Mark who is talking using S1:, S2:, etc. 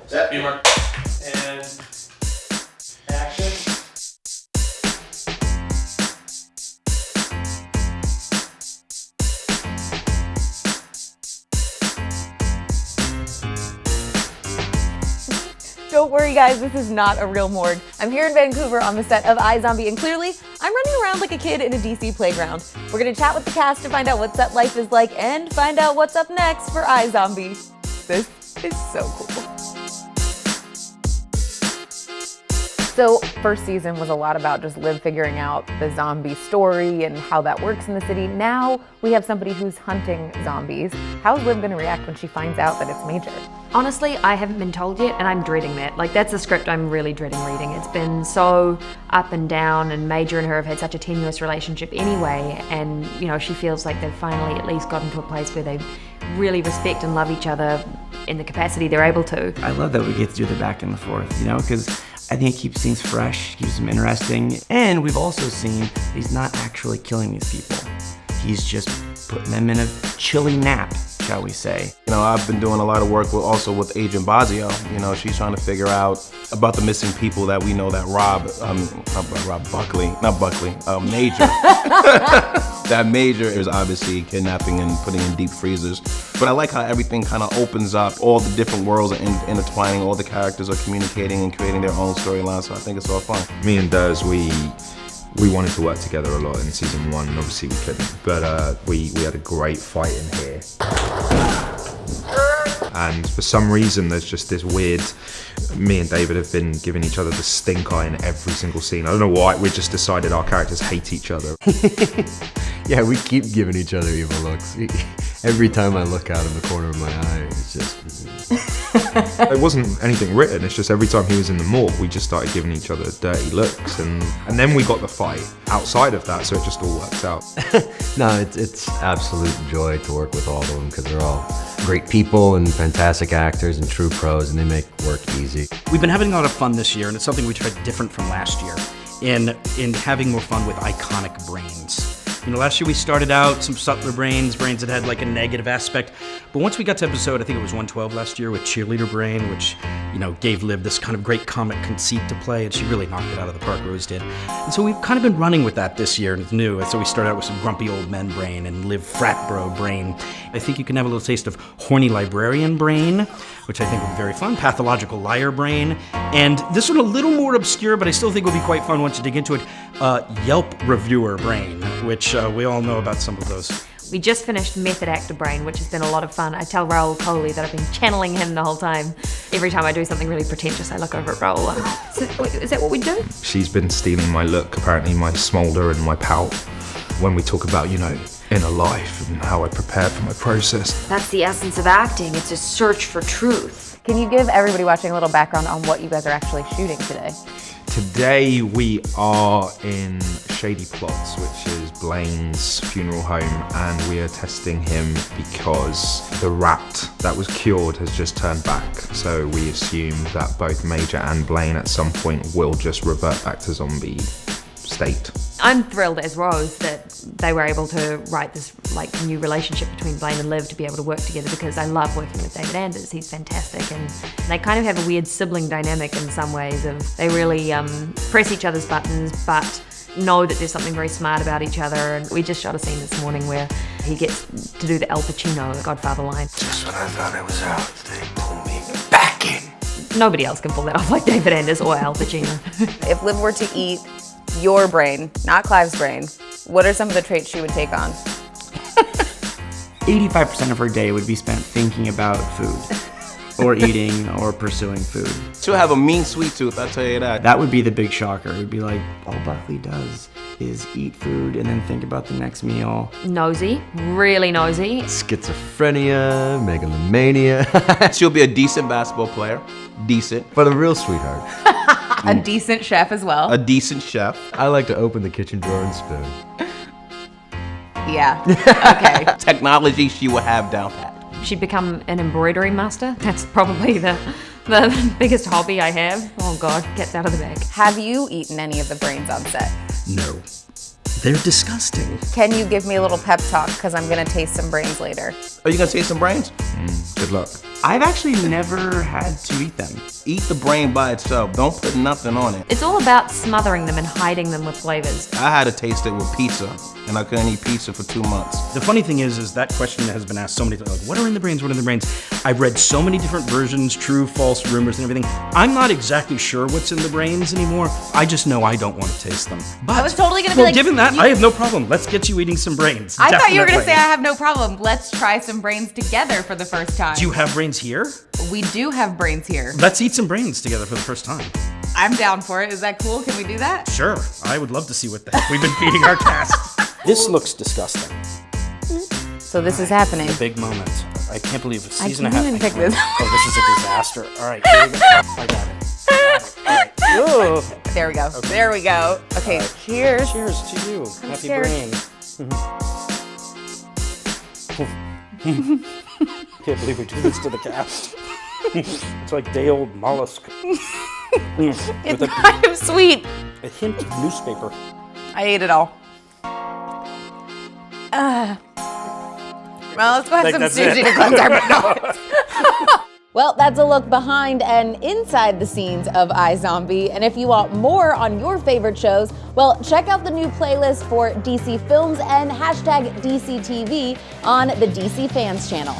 S1: Set, B-mark. And action.
S2: Don't worry guys, this is not a real morgue. I'm here in Vancouver on the set of iZombie, and clearly, I'm running around like a kid in a DC playground. We're gonna chat with the cast to find out what set life is like and find out what's up next for iZombie. This is so cool. So, first season was a lot about just Liv figuring out the zombie story and how that works in the city. Now, we have somebody who's hunting zombies. How's Liv gonna react when she finds out that it's Major?
S3: Honestly, I haven't been told yet, and I'm dreading that. Like, that's a script I'm really dreading reading. It's been so up and down, and Major and her have had such a tenuous relationship anyway, and, you know, she feels like they've finally at least gotten to a place where they really respect and love each other in the capacity they're able to.
S4: I love that we get to do the back and the forth, you know, because I think it keeps things fresh, keeps them interesting, and we've also seen he's not actually killing these people. He's just putting them in a chilly nap, shall we say.
S5: You know, I've been doing a lot of work with Agent Bazio. You know, she's trying to figure out about the missing people that we know that Major. That Major is obviously kidnapping and putting in deep freezers. But I like how everything kind of opens up, all the different worlds are intertwining, all the characters are communicating and creating their own storylines, so I think it's all fun.
S6: Me and Durs, we wanted to work together a lot in season 1, and obviously we couldn't, but we had a great fight in here. And for some reason, there's just this weird, me and David have been giving each other the stink eye in every single scene. I don't know why, we just decided our characters hate each other.
S7: Yeah, we keep giving each other evil looks. Every time I look out of the corner of my eye, it's just...
S6: It wasn't anything written, it's just every time he was in the morgue, we just started giving each other dirty looks, and then we got the fight outside of that, so it just all worked out.
S7: No, it's absolute joy to work with all of them, because they're all great people and fantastic actors and true pros, and they make work easy.
S1: We've been having a lot of fun this year, and it's something we tried different from last year in having more fun with iconic brains. You know, last year we started out some subtler brains that had like a negative aspect. But once we got to episode, I think it was 112 last year with Cheerleader Brain, which, you know, gave Liv this kind of great comic conceit to play, and she really knocked it out of the park, Rose did. And so we've kind of been running with that this year, and it's new. And so we started out with some Grumpy Old Men Brain and Liv Frat Bro Brain. I think you can have a little taste of Horny Librarian Brain, which I think would be very fun, Pathological Liar Brain, and this one a little more obscure, but I still think would be quite fun once you dig into it, Yelp Reviewer Brain, which we all know about some of those.
S3: We just finished Method Actor Brain, which has been a lot of fun. I tell Rahul Kohli that I've been channeling him the whole time. Every time I do something really pretentious, I look over at Rahul. Is that what we do?
S6: She's been stealing my look, apparently my smolder and my pout, when we talk about, you know, inner life and how I prepared for my process.
S3: That's the essence of acting. It's a search for truth.
S2: Can you give everybody watching a little background on what you guys are actually shooting today?
S6: Today we are in Shady Plots, which is Blaine's funeral home, and we are testing him because the rat that was cured has just turned back. So we assume that both Major and Blaine at some point will just revert back to zombie state.
S3: I'm thrilled as Rose that they were able to write this like new relationship between Blaine and Liv to be able to work together, because I love working with David Anders. He's fantastic, and they kind of have a weird sibling dynamic in some ways of they really press each other's buttons but know that there's something very smart about each other. And we just shot a scene this morning where he gets to do the Al Pacino Godfather line.
S8: Just when I thought I was out, they pulled me back in.
S3: Nobody else can pull that off like David Anders or Al Pacino.
S2: If Liv were to eat your brain, not Clive's brain, what are some of the traits she would take on?
S4: 85% of her day would be spent thinking about food, or eating, or pursuing food.
S5: She'll have a mean sweet tooth, I'll tell you that.
S4: That would be the big shocker. It would be like, all Buckley does is eat food and then think about the next meal.
S3: Nosy, really nosy.
S7: Schizophrenia, megalomania.
S5: She'll be a decent basketball player, decent.
S7: But a real sweetheart.
S2: A decent chef as well.
S5: A decent chef.
S7: I like to open the kitchen drawer and spoon.
S2: Yeah, okay.
S5: Technology she will have down pat.
S3: She'd become an embroidery master. That's probably the biggest hobby I have. Oh God, gets out of the bag.
S2: Have you eaten any of the brains on set?
S1: No. They're disgusting.
S2: Can you give me a little pep talk, because I'm gonna taste some brains later.
S5: Are you gonna taste some brains?
S6: Good luck.
S4: I've actually never had to eat them.
S5: Eat the brain by itself. Don't put nothing on it.
S3: It's all about smothering them and hiding them with flavors.
S5: I had to taste it with pizza, and I couldn't eat pizza for 2 months.
S1: The funny thing is that question has been asked so many times, like, what are in the brains, what are in the brains? I've read so many different versions, true, false, rumors, and everything. I'm not exactly sure what's in the brains anymore. I just know I don't want to taste them. But,
S2: I was totally gonna be like,
S1: given that, I have no problem. Let's get you eating some brains.
S2: I thought you were gonna
S1: Definitely.
S2: say I have no problem. Let's try some brains together for the first time.
S1: Do you have brains here?
S2: We do have brains here.
S1: Let's eat some brains together for the first time.
S2: I'm down for it. Is that cool? Can we do that?
S1: Sure, I would love to see what the heck we've been feeding our cast. This looks disgusting.
S2: So this is happening.
S1: Big moment. I can't believe a season
S2: can't even pick this.
S1: Oh, this is a disaster. All right, here we go. I got it. All right. Ugh.
S2: There we go. There we go. Okay, cheers.
S1: Cheers to you. Happy
S2: scared.
S1: brain. Can't believe we do this to the cast. It's like day-old mollusk.
S2: It's kind of sweet.
S1: A hint of newspaper.
S2: I ate it all. Well, let's go have some
S1: that's
S2: sushi
S1: it.
S2: to cleanse our palate. Well, that's a look behind and inside the scenes of iZombie. And if you want more on your favorite shows, well, check out the new playlist for DC Films and #DCTV on the DC Fans channel.